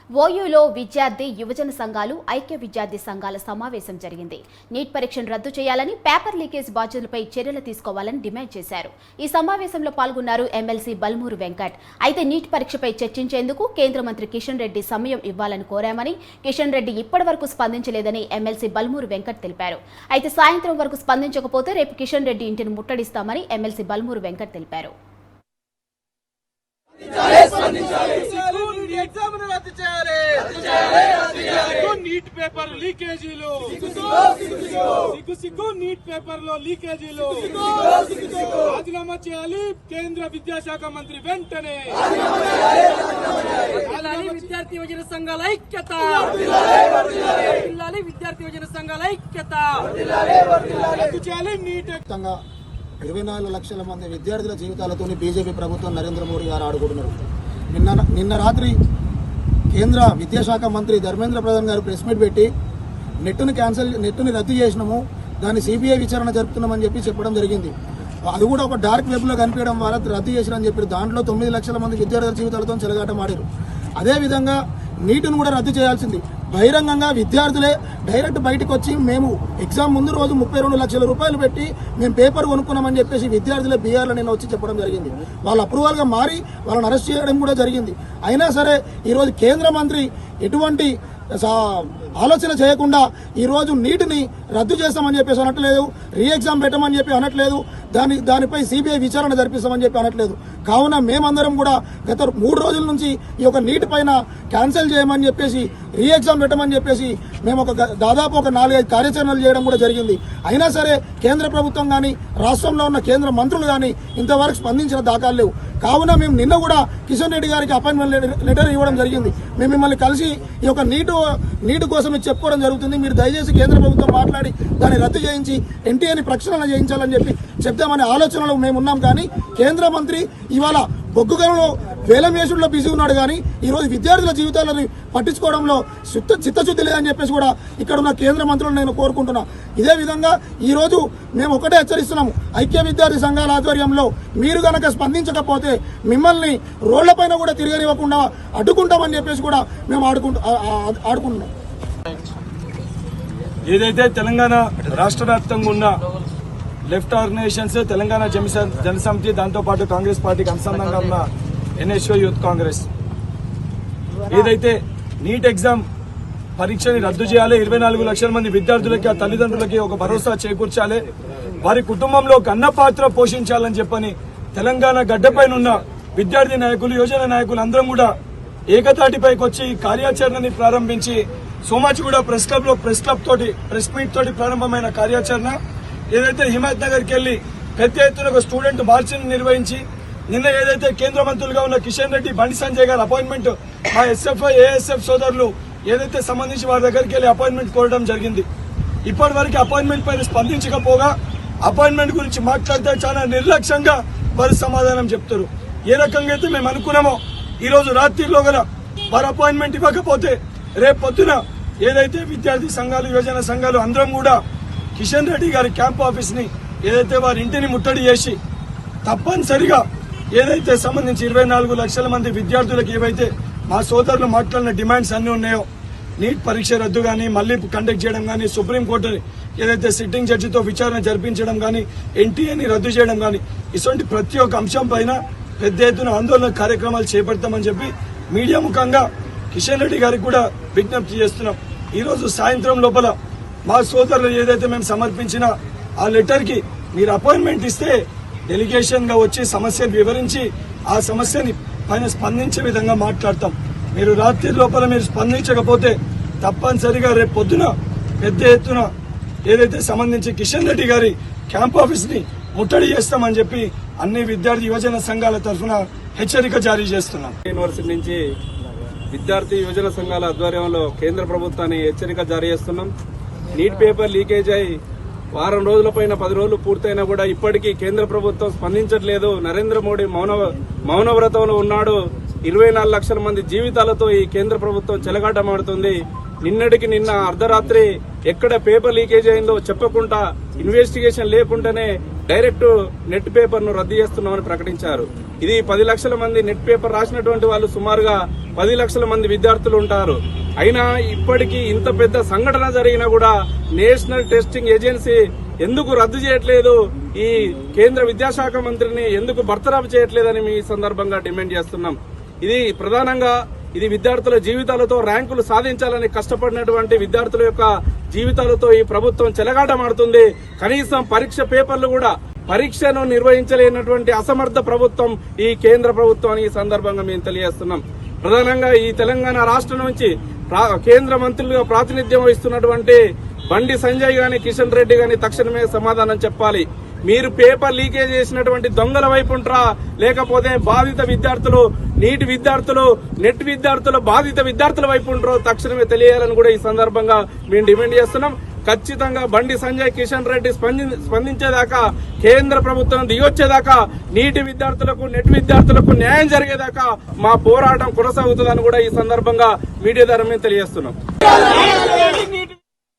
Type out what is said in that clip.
ఓయూలో విద్యార్థి యువజన సంఘాలు ఐక్య విద్యార్థి సంఘాల సమావేశం జరిగింది. నీట్ పరీక్షను రద్దు చేయాలని, పేపర్ లీకేజ్ బాధ్యులపై చర్యలు తీసుకోవాలని డిమాండ్ చేశారు. ఈ సమావేశంలో పాల్గొన్నారు ఎమ్మెల్సీ బల్మూరు వెంకట్. అయితే నీట్ పరీక్షపై చర్చించేందుకు కేంద్ర మంత్రి కిషన్ రెడ్డి సమయం ఇవ్వాలని కోరామని, కిషన్ రెడ్డి ఇప్పటివరకు స్పందించలేదని ఎమ్మెల్సీ బల్మూరు వెంకట్ తెలిపారు. అయితే సాయంత్రం వరకు స్పందించకపోతే రేపు కిషన్ రెడ్డి ఇంటిని ముట్టడిస్తామని ఎమ్మెల్సీ బల్మూరు వెంకట్ తెలిపారు. నీట్ పేపర్ లీకేజీలు నీట్ పేపర్ లో లీకేజీలు రాజీనామా చేయాలి కేంద్ర విద్యాశాఖ మంత్రి వెంటనే. విద్యార్థి యువజన సంఘాల ఐక్యత, విద్యార్థి యువజన సంఘాల ఐక్యత. రద్దు చేయాలి నీట్. 24 లక్షల మంది విద్యార్థుల జీవితాలతో బీజేపీ ప్రభుత్వం నరేంద్ర మోడీ గారు ఆడుకుంటున్నారు. నిన్న రాత్రి కేంద్ర విద్యాశాఖ మంత్రి ధర్మేంద్ర ప్రధాన్ గారు ప్రెస్ మీట్ పెట్టి నెట్ని రద్దు చేసినాము, దాన్ని సిబిఐ విచారణ జరుపుతున్నామని చెప్పడం జరిగింది. అది కూడా ఒక డార్క్ వెబ్లో కనిపించడం వల్ల రద్దు చేసిరని చెప్పారు. దాంట్లో 9 లక్షల మంది విద్యార్థుల జీవితాలతో చెలగాటం ఆడారు. అదేవిధంగా నీటిని కూడా రద్దు చేయాల్సింది. బహిరంగంగా విద్యార్థులే డైరెక్ట్ బయటకు వచ్చి మేము ఎగ్జామ్ ముందు రోజు 32 లక్షల రూపాయలు పెట్టి మేము పేపర్ కొనుక్కున్నామని చెప్పేసి విద్యార్థులే బీఆర్లో నిన్న వచ్చి చెప్పడం జరిగింది. వాళ్ళ అప్రూవల్గా మారి వాళ్ళని అరెస్ట్ చేయడం కూడా జరిగింది. అయినా సరే ఈరోజు కేంద్ర మంత్రి ఎటువంటి ఆలోచన చేయకుండా ఈరోజు నీటిని రద్దు చేస్తామని చెప్పేసి అనట్లేదు, రీ ఎగ్జామ్ పెట్టమని చెప్పి అనట్లేదు, దానిపై సిబిఐ విచారణ జరిపిస్తామని చెప్పి అనట్లేదు. కావున మేమందరం కూడా గత 3 రోజుల నుంచి ఈ యొక్క నీటి పైన క్యాన్సిల్ చేయమని చెప్పేసి, రీ ఎగ్జామ్ పెట్టమని చెప్పేసి మేము దాదాపు 4-5 కార్యాచరణలు చేయడం కూడా జరిగింది. అయినా సరే కేంద్ర ప్రభుత్వం కానీ రాష్ట్రంలో ఉన్న కేంద్ర మంత్రులు కానీ ఇంతవరకు స్పందించిన దాఖలు లేవు. కావున మేము నిన్న కూడా కిషన్ రెడ్డి గారికి అపాయింట్మెంట్ లెటర్ ఇవ్వడం జరిగింది. మేము మిమ్మల్ని కలిసి ఈ యొక్క నీటి కోసం చెప్పుకోవడం జరుగుతుంది. మీరు దయచేసి కేంద్ర ప్రభుత్వం మాట్లాడి దాన్ని రద్దు చేయించి ఎన్టీఏని ప్రక్షాళన చేయించాలని చెప్తామనే ఆలోచనలో మేము ఉన్నాం. కానీ కేంద్ర మంత్రి ఇవాళ బొగ్గుగనంలో వేలం వేసుడులో బిజీ ఉన్నాడు. కానీ ఈరోజు విద్యార్థుల జీవితాలను పట్టించుకోవడంలో చిత్తశుద్ధి లేదని చెప్పేసి కూడా ఇక్కడ ఉన్న కేంద్ర మంత్రులను నేను కోరుకుంటున్నా. ఇదే విధంగా ఈరోజు మేము ఒకటే హెచ్చరిస్తున్నాము, ఐక్య విద్యార్థి సంఘాల ఆధ్వర్యంలో మీరు గనక స్పందించకపోతే మిమ్మల్ని రోడ్లపైన కూడా తిరగనివ్వకుండా అడ్డుకుంటామని చెప్పేసి కూడా మేము ఆడుకుంటున్నాం. ఏదైతే తెలంగాణ రాష్ట్ర వ్యాప్తంగా ఉన్న లెఫ్ట్ ఆర్గనైజేషన్స్, తెలంగాణ జనసమితి, దాంతోపాటు కాంగ్రెస్ పార్టీకి అనుసంధానంగా ఉన్న ఎన్ఎస్ఓ యూత్ కాంగ్రెస్ ఏదైతే నీట్ ఎగ్జామ్ పరీక్షని రద్దు చేయాలి, 24 లక్షల మంది విద్యార్థులకి, ఆ తల్లిదండ్రులకి ఒక భరోసా చేకూర్చాలి, వారి కుటుంబంలో ఒక అన్న పాత్ర పోషించాలని చెప్పని తెలంగాణ గడ్డపైన ఉన్న విద్యార్థి నాయకులు, యువజన నాయకులు అందరం కూడా ఏకతాటిపైకి వచ్చి కార్యాచరణని ప్రారంభించి సోమాజిగూడ ప్రెస్ మీట్ తోటి ప్రారంభమైన కార్యాచరణ ఏదైతే హిమాయత్ నగర్కి వెళ్లి పెద్ద ఎత్తున ఒక స్టూడెంట్ మార్చిని నిర్వహించి నిన్న ఏదైతే కేంద్ర మంత్రులుగా ఉన్న కిషన్ రెడ్డి, బండి సంజయ్ గారు అపాయింట్మెంట్ మా ఎస్ఎఫ్ఐ, ఏఎస్ఎఫ్ సోదరులు ఏదైతే సంబంధించి వారి దగ్గరికి వెళ్లి అపాయింట్మెంట్ కోరడం జరిగింది. ఇప్పటి వరకు అపాయింట్మెంట్ పైన స్పందించకపోగా అపాయింట్మెంట్ గురించి మాట్లాడితే చాలా నిర్లక్ష్యంగా వారు సమాధానం చెప్తారు. ఏ రకంగా అయితే మేము అనుకున్నామో ఈ రోజు రాత్రిలో గల వారు అపాయింట్మెంట్ ఇవ్వకపోతే రేపు పొద్దున ఏదైతే విద్యార్థి సంఘాలు, యువజన సంఘాలు అందరం కూడా కిషన్ రెడ్డి గారి క్యాంప్ ఆఫీస్ ని ఏదైతే వారి ఇంటిని ముట్టడి చేసి తప్పనిసరిగా ఏదైతే సంబంధించి 24 లక్షల మంది విద్యార్థులకు ఏవైతే మా సోదరులు మాట్లాడిన డిమాండ్స్ అన్ని ఉన్నాయో, నీట్ పరీక్ష రద్దు కానీ, మళ్లీ కండక్ట్ చేయడం కానీ, సుప్రీంకోర్టు ఏదైతే సిట్టింగ్ జడ్జితో విచారణ జరిపించడం కానీ, ఎన్టీఏని రద్దు చేయడం కానీ, ఇటువంటి ప్రతి ఒక్క అంశం పైన పెద్ద ఎత్తున ఆందోళన కార్యక్రమాలు చేపడతామని చెప్పి మీడియా ముఖంగా కిషన్ రెడ్డి గారికి కూడా విజ్ఞప్తి చేస్తున్నాం. ఈ రోజు సాయంత్రం లోపల మా సోదరులు ఏదైతే మేము సమర్పించిన ఆ లెటర్ కి మీరు అపాయింట్మెంట్ ఇస్తే డెలిగేషన్ గా వచ్చి సమస్యను వివరించి ఆ సమస్యని పైన స్పందించే విధంగా మాట్లాడతాం. మీరు రాత్రి లోపల మీరు స్పందించకపోతే తప్పనిసరిగా రేపు పొద్దున పెద్ద ఎత్తున ఏదైతే సంబంధించి కిషన్ రెడ్డి గారి క్యాంప్ ఆఫీస్ ని ముట్టడి చేస్తామని చెప్పి అన్ని విద్యార్థి యువజన సంఘాల తరఫున హెచ్చరిక జారీ చేస్తున్నాం. యూనివర్సిటీ నుంచి విద్యార్థి యువజన సంఘాల ఆధ్వర్యంలో కేంద్ర ప్రభుత్వాన్ని హెచ్చరిక జారీ చేస్తున్నాం. నీట్ పేపర్ లీకేజ్ అయి వారం రోజుల పైన 10 రోజులు పూర్తయినా కూడా ఇప్పటికీ కేంద్ర ప్రభుత్వం స్పందించట్లేదు. నరేంద్ర మోడీ మౌనవ్రతంలో ఉన్నాడు. 24 లక్షల మంది జీవితాలతో ఈ కేంద్ర ప్రభుత్వం చెలగాటమాడుతుంది. నిన్నటికి నిన్న అర్ధరాత్రి ఎక్కడ పేపర్ లీకేజ్ అయిందో చెప్పకుండా, ఇన్వెస్టిగేషన్ లేకుండానే డైరెక్ట్ నెట్ పేపర్ ను రద్దు చేస్తున్నామని ప్రకటించారు. ఇది 10 లక్షల మంది నెట్ పేపర్ రాసినటువంటి వాళ్ళు సుమారుగా 10 లక్షల మంది విద్యార్థులు ఉంటారు. అయినా ఇప్పటికీ ఇంత పెద్ద సంఘటన జరిగినా కూడా నేషనల్ టెస్టింగ్ ఏజెన్సీ ఎందుకు రద్దు చేయట్లేదు, ఈ కేంద్ర విద్యాశాఖ మంత్రిని ఎందుకు బర్తరఫ్ చేయట్లేదని మీ సందర్భంగా డిమాండ్ చేస్తున్నాం. ఇది ప్రధానంగా ఇది విద్యార్థుల జీవితాలతో ర్యాంకులు సాధించాలని కష్టపడినటువంటి విద్యార్థుల యొక్క జీవితాలతో ఈ ప్రభుత్వం చెలగాటమాడుతుంది. కనీసం పరీక్ష పేపర్లు కూడా పరీక్షను నిర్వహించలేనటువంటి అసమర్థ ప్రభుత్వం ఈ కేంద్ర ప్రభుత్వం అని ఈ సందర్భంగా మేము తెలియజేస్తున్నాం. ప్రధానంగా ఈ తెలంగాణ రాష్ట్రం నుంచి కేంద్ర మంత్రులుగా ప్రాతినిధ్యం వహిస్తున్నటువంటి బండి సంజయ్ గాని కిషన్ రెడ్డి గాని తక్షణమే సమాధానం చెప్పాలి. మీరు పేపర్ లీకేజ్ చేసినటువంటి దొంగల వైపు ఉంటారా, లేకపోతే బాధిత విద్యార్థులు, నీటి విద్యార్థులు, నెట్ విద్యార్థులు, బాధిత విద్యార్థుల వైపు ఉంటారో తక్షణమే తెలియాలని కూడా ఈ సందర్భంగా మేము డిమాండ్ చేస్తున్నాం. ఖచ్చితంగా బండి సంజయ్ కిషన్ రెడ్డి స్పందించేదాకా, కేంద్ర ప్రభుత్వం దిగొచ్చేదాకా, నీటి విద్యార్థులకు నెట్ విద్యార్థులకు న్యాయం జరిగేదాకా మా పోరాటం కొనసాగుతుందని కూడా ఈ సందర్భంగా మీడియా ద్వారా మేము తెలియజేస్తున్నాం.